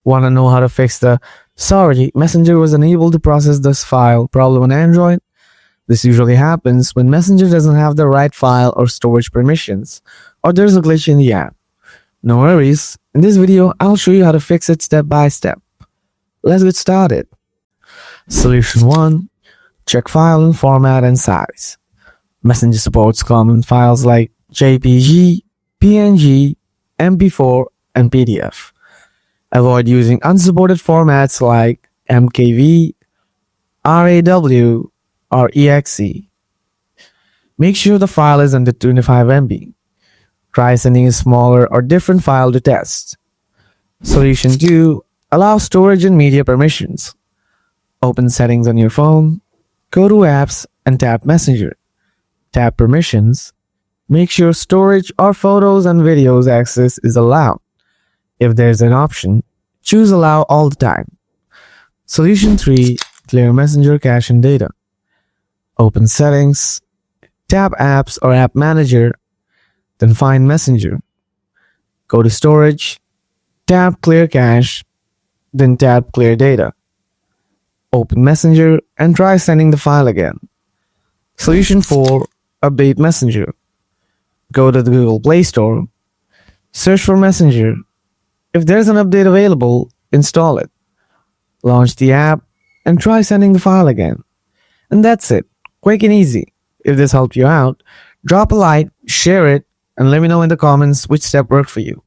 Want to know how to fix the "sorry, Messenger was unable to process this file" problem on Android? This usually happens when Messenger doesn't have the right file or storage permissions, or there's a glitch in the app. No worries, in this video I'll show you how to fix it step by step. Let's get started. Solution 1. Check file and format and size. Messenger supports common files like JPG, PNG, MP4, and PDF. Avoid using unsupported formats like MKV, RAW, or EXE. Make sure the file is under 25 MB. Try sending a smaller or different file to test. Solution 2. Allow storage and media permissions. Open Settings on your phone, go to Apps, and tap Messenger. Tap Permissions. Make sure storage or photos and videos access is allowed. If there's an option, choose Allow all the time. Solution 3. Clear Messenger cache and data. Open Settings, tap Apps or App Manager, then find Messenger. Go to Storage, tap Clear Cache, then tap Clear Data. Open Messenger and try sending the file again. Solution 4. Update Messenger. Go to the Google Play Store, search for Messenger. If there's an update available, install it. Launch the app and try sending the file again. And that's it. Quick and easy. If this helped you out, drop a like, share it, and let me know in the comments which step worked for you.